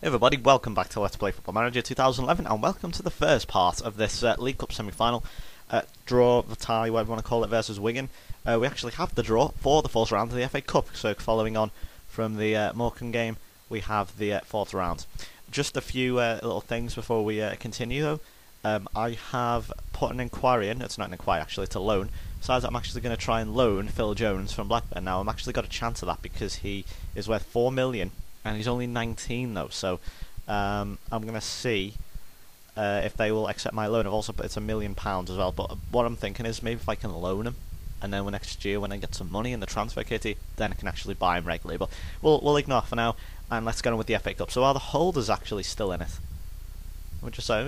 Hey everybody, welcome back to Let's Play Football Manager 2011 and welcome to the first part of this League Cup semi-final draw, the tie, whatever you want to call it, versus Wigan. We actually have the draw for the fourth round of the FA Cup, so following on from the Morecambe game, we have the fourth round. Just a few little things before we continue though. I have put an inquiry in, it's not an inquiry actually, it's a loan. Besides, I'm actually going to try and loan Phil Jones from Blackburn. Now, I've actually got a chance of that because he is worth 4 million. And he's only 19 though, so I'm going to see if they will accept my loan. I've also put it's £1 million as well, but what I'm thinking is maybe if I can loan him, and then next year when I get some money in the transfer kitty, then I can actually buy him regularly. But we'll ignore for now, and let's get on with the FA Cup. So are the holders actually still in it? We'll just out of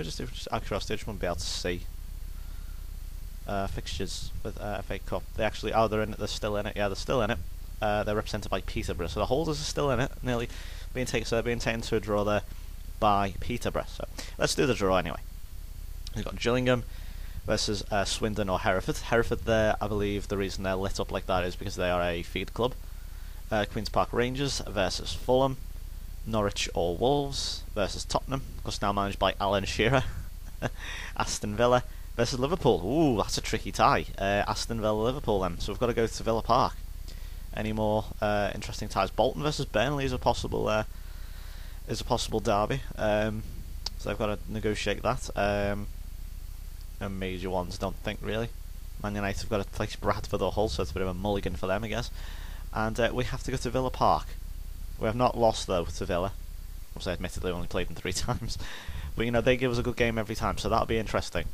curiosity, I just want to be able to see fixtures with FA Cup. They actually, they're in it. They're still in it. Yeah, they're still in it. They're represented by Peterborough, so the holders are still in it, nearly being taken. So they're being taken to a draw there by Peterborough. So let's do the draw anyway. We've got Gillingham versus Swindon or Hereford. Hereford there, I believe the reason they're lit up like that is because they are a feed club. Queen's Park Rangers versus Fulham. Norwich or Wolves versus Tottenham, of course now managed by Alan Shearer. Aston Villa versus Liverpool. Ooh, that's a tricky tie. Aston Villa Liverpool then, so we've got to go to Villa Park. Any more interesting ties? Bolton versus Burnley is a possible derby. So I've got to negotiate that. No major ones, don't think really. Man United have got to face Bradford or Hull, so it's a bit of a mulligan for them, I guess. And we have to go to Villa Park. We have not lost though to Villa. Obviously, admittedly, we've only played them 3 times, but you know they give us a good game every time, so that'll be interesting.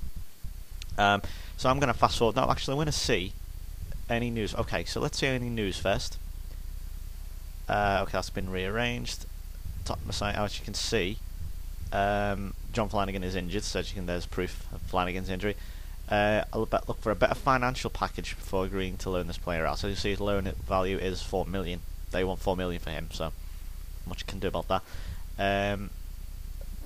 So I'm going to fast forward. No, actually, I want to see any news. Okay, so let's see any news first. Okay, that's been rearranged. Tottenham site, as you can see, John Flanagan is injured, so as you can, there's proof of Flanagan's injury. I'll look for a better financial package before agreeing to loan this player out. So you see his loan value is 4 million. They want 4 million for him, so not much you can do about that.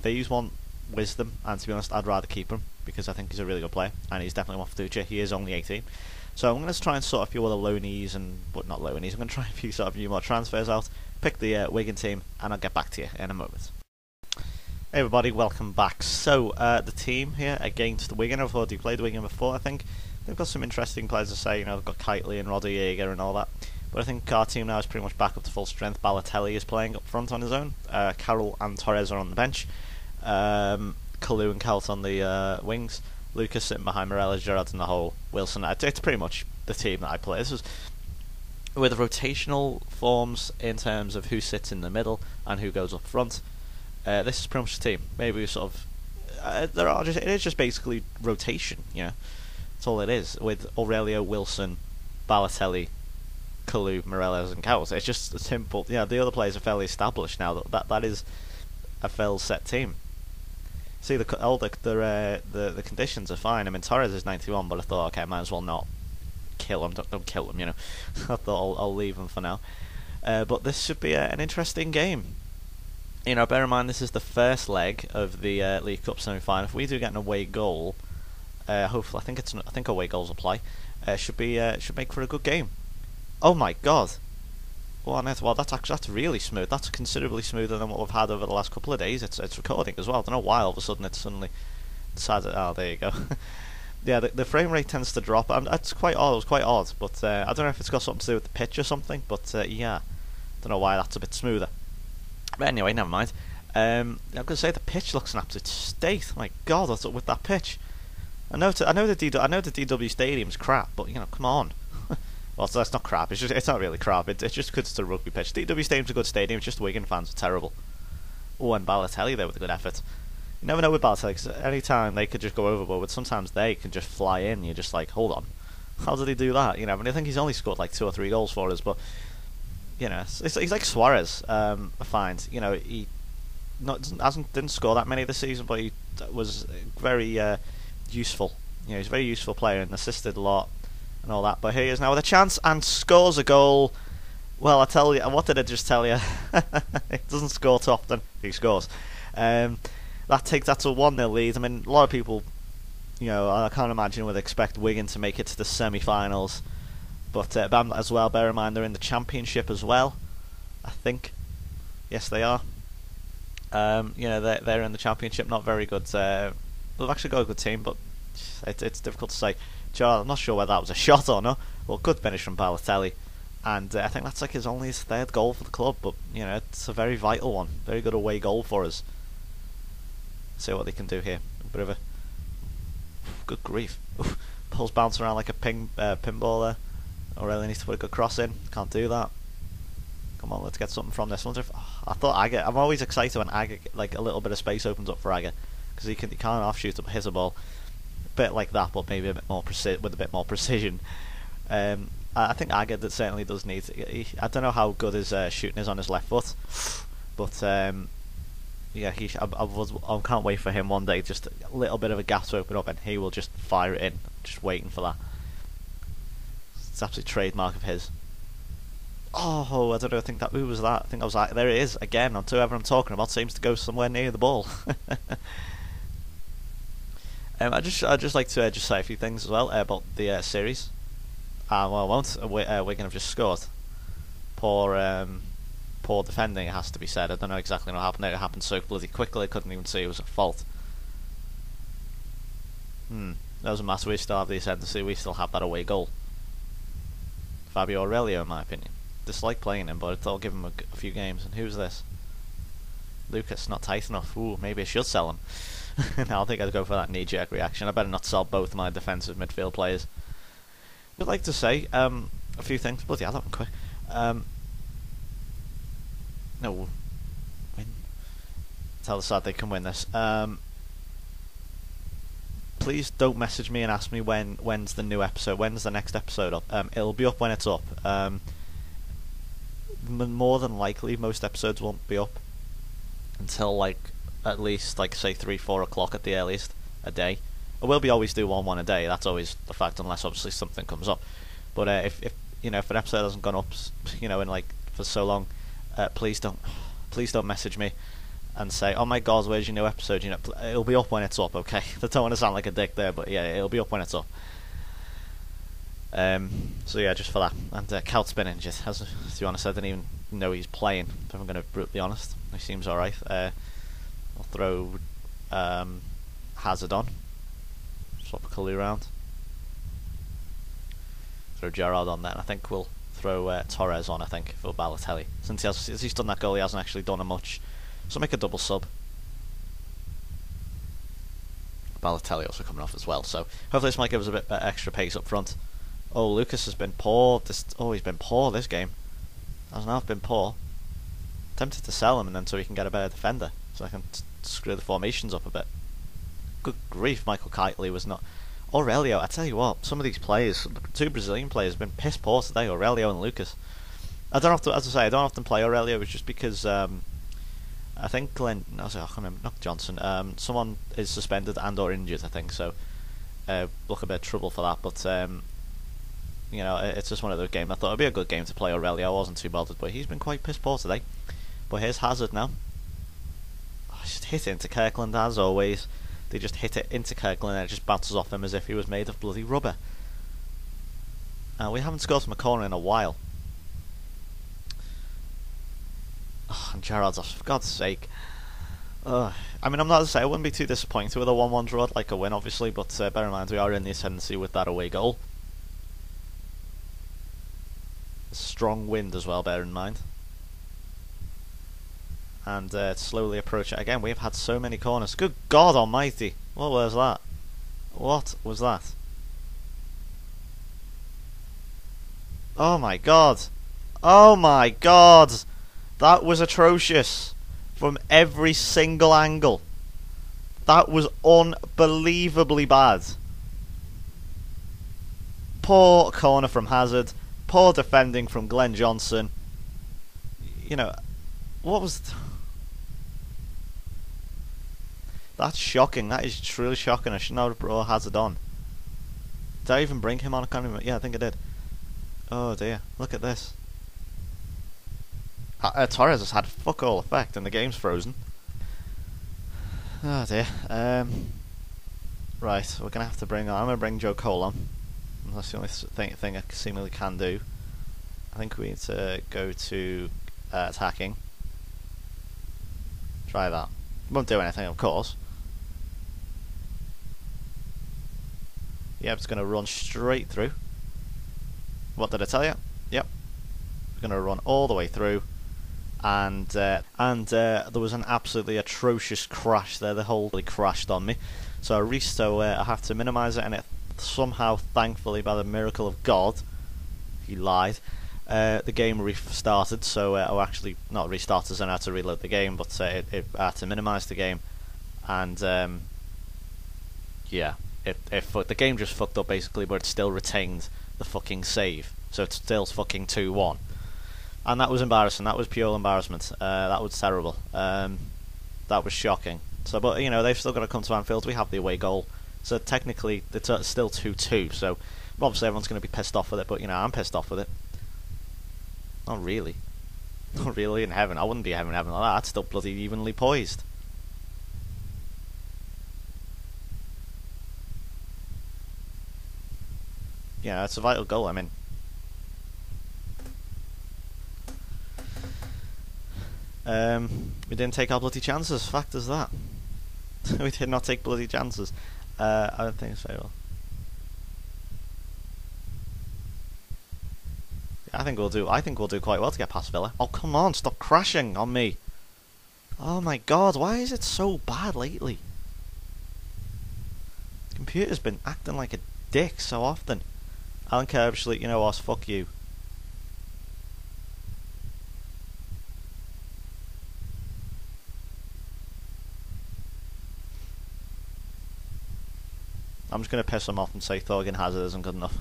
These want wisdom, and to be honest, I'd rather keep him because I think he's a really good player, and he's definitely one for the future. He is only 18. So I'm going to try and sort a few other loanees, but not loanees. I'm going to try a few more transfers out, pick the Wigan team, and I'll get back to you in a moment. Hey everybody, welcome back. So the team here against Wigan. I've already played Wigan before. I think they've got some interesting players to say. You know, they've got Kitely and Roddy Jaeger and all that. But I think our team now is pretty much back up to full strength. Balotelli is playing up front on his own. Carroll and Torres are on the bench. Kalu and Kelt on the wings. Lucas sitting behind Morelos, Gerrard in the hole, Wilson. It's pretty much the team that I play. This is with rotational forms in terms of who sits in the middle and who goes up front. This is pretty much the team. Maybe we sort of it is just basically rotation. You know, that's all it is. With Aurelio, Wilson, Balotelli, Kalu, Morelos, and Cowles. It's just simple. Yeah, the other players are fairly established now. That is a fairly set team. See, the conditions are fine. I mean, Torres is 91, but I thought, okay, I might as well not kill him. Don't kill him, you know. I thought I'll leave him for now. But this should be an interesting game. You know, bear in mind this is the first leg of the League Cup semi-final. If we do get an away goal, hopefully, I think away goals apply. Should make for a good game. Oh my God! Well, that's really smooth. That's considerably smoother than what we've had over the last couple of days. It's recording as well. I don't know why all of a sudden it suddenly decided. Oh, there you go. Yeah, the frame rate tends to drop. It's quite odd. It was quite odd, but I don't know if it's got something to do with the pitch or something. But yeah, don't know why that's a bit smoother. But anyway, never mind. I'm going to say the pitch looks an absolute state. My God, what's up with that pitch? I know the DW Stadium's crap, but you know, come on. Well, so that's not crap. It's not really crap. It's just because it's a rugby pitch. DW Stadium's a good stadium. It's just Wigan fans are terrible. Oh, and Balotelli there with a good effort. You never know with Balotelli, because any time they could just go overboard, but sometimes they can just fly in. You're just like, hold on, how did he do that? You know, I mean, I think he's only scored like 2 or 3 goals for us, but you know, he's like Suarez. I find, you know, he didn't score that many this season, but he was very useful. You know, he's a very useful player and assisted a lot. And all that, but here he is now with a chance and scores a goal. Well, I tell you, what did I just tell you? He doesn't score too often. He scores. That takes that to a 1-0 lead. I mean, a lot of people, you know, I can't imagine would expect Wigan to make it to the semi-finals, but as well, bear in mind they're in the Championship as well. I think, yes, they are. You know, they're in the Championship, not very good. They've actually got a good team, but it's difficult to say. Gerrard, I'm not sure whether that was a shot or not. Well, good finish from Balotelli, and I think that's like only his third goal for the club, but you know, it's a very vital one. Very good away goal for us. See what they can do here. A bit of a good grief. Pulls bounce around like a pinball there. Aurelio needs to put a good cross in. Can't do that. Come on, let's get something from this. I thought Agger. I'm always excited when Agger, like a little bit of space opens up for Agger, because he can't offshoot up, hit a ball, a bit like that, but maybe a bit more with a bit more precision. I think Agger that certainly does need. I don't know how good his shooting is on his left foot, but yeah, I can't wait for him one day. Just a little bit of a gap to open up, and he will just fire it in. Just waiting for that. It's absolutely trademark of his. Oh, I don't know. I think that who was that? I think I was like, there it is again. On whoever I'm talking about seems to go somewhere near the ball. I just like to just say a few things as well about the series. Well, I won't. Wigan have just scored. Poor defending, it has to be said. I don't know exactly what happened there. It happened so bloody quickly, I couldn't even see it was a fault. Doesn't matter. We still have the ascendancy. We still have that away goal. Fabio Aurelio, in my opinion. Dislike playing him, but I'll give him a few games. And who's this? Lucas, not tight enough. Ooh, maybe I should sell him. No, I think I'd go for that knee-jerk reaction. I better not sell both my defensive midfield players. I'd like to say a few things. Bloody hell, that went quick. No, win. Tell the side they can win this. Please don't message me and ask me when's the new episode. When's the next episode up? It'll be up when it's up. More than likely, most episodes won't be up until like at least like say 3-4 o'clock at the earliest a day. I will be always do one a day. That's always the fact, unless obviously something comes up. But if you know, if an episode hasn't gone up, you know, in like for so long, please don't message me and say, oh my god, where's your new episode? You know, it'll be up when it's up. Okay, I don't want to sound like a dick there, but yeah, it'll be up when it's up. So yeah, just for that. And Calt's been injured, as to be honest. I didn't even know he's playing, if I'm going to be brutally honest. He seems alright. I'll throw Hazard on, swap Cully around, throw Gerrard on there, and I think we'll throw Torres on, I think, for Balotelli. Since he's done that goal, he hasn't actually done much. So make a double sub. Balotelli also coming off as well, so hopefully this might give us a bit extra pace up front. Oh, Lucas has been poor. He's been poor this game. Hasn't half been poor. Tempted to sell him, and then so he can get a better defender, so I can screw the formations up a bit. Good grief, Michael Kitely was not. Aurelio, I tell you what, some of these players, two Brazilian players, have been piss poor today. Aurelio and Lucas. I don't often, as I say, I don't often play Aurelio. It's just because I think I can't remember, not Johnson. Someone is suspended and/or injured, I think. So look a bit of trouble for that, but. You know, it's just one of those games. I thought it'd be a good game to play Aurelio. I wasn't too bothered, but he's been quite piss poor today. But here's Hazard now. Oh, just hit it into Kirkland as always. They just hit it into Kirkland and it just bounces off him as if he was made of bloody rubber. We haven't scored from a corner in a while. Oh, and Gerrard's off, for God's sake. I mean, I'm not to say I wouldn't be too disappointed with a 1-1 draw. I'd like a win, obviously, but bear in mind we are in the ascendancy with that away goal. Strong wind as well, bear in mind. And slowly approach it again. We've had so many corners. Good God almighty. What was that? What was that? Oh my god. Oh my god. That was atrocious. From every single angle. That was unbelievably bad. Poor corner from Hazard. Poor defending from Glenn Johnson. You know, what was... That's shocking. That is truly shocking. I should not have brought Hazard on. Did I even bring him on? I can't remember. Yeah, I think I did. Oh dear. Look at this. Torres has had fuck all effect and the game's frozen. Oh dear. Right, we're going to have to bring on... I'm going to bring Joe Cole on. That's the only thing I seemingly can do. I think we need to go to attacking. Try that. Won't do anything, of course. Yep, it's going to run straight through. What did I tell you? Yep. It's going to run all the way through. And there was an absolutely atrocious crash there. The whole really crashed on me. So I have to minimise it, and it somehow, thankfully, by the miracle of God, he lied, the game restarted. So or actually not restarted, so I had to reload the game, but I had to minimise the game, and yeah, the game just fucked up basically, but it still retained the fucking save, so it's still fucking 2-1. And that was embarrassing. That was pure embarrassment. That was terrible. That was shocking. So, but you know, they've still got to come to Anfield. We have the away goal, so technically it's still 2-2. So obviously everyone's going to be pissed off with it. But you know, I'm pissed off with it. Not really. Not really in heaven. I wouldn't be in heaven like that. It's still bloody evenly poised. Yeah, it's a vital goal. I mean. We didn't take our bloody chances. Fact is that. We did not take bloody chances. I don't think so. Well. Yeah, I think we'll do quite well to get past Villa. Oh come on, stop crashing on me. Oh my god, why is it so bad lately? The computer's been acting like a dick so often. Alan Kirbishley, you know what, fuck you. I'm just going to piss him off and say Thorgan Hazard isn't good enough.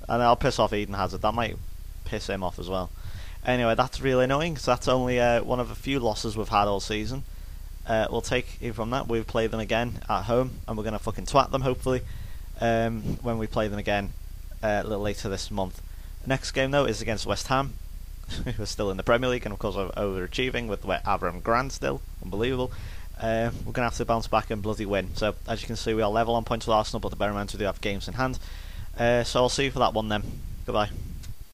And I'll piss off Eden Hazard. That might piss him off as well. Anyway, that's really annoying. So that's only one of a few losses we've had all season. We'll take it from that. We'll play them again at home, and we're going to fucking twat them, hopefully, when we play them again a little later this month. The next game, though, is against West Ham. We're still in the Premier League, and of course we're overachieving with Avram Grant still. Unbelievable. We're going to have to bounce back and bloody win. So, as you can see, we are level on points with Arsenal, but the bear in mind we do have games in hand. So I'll see you for that one then. Goodbye.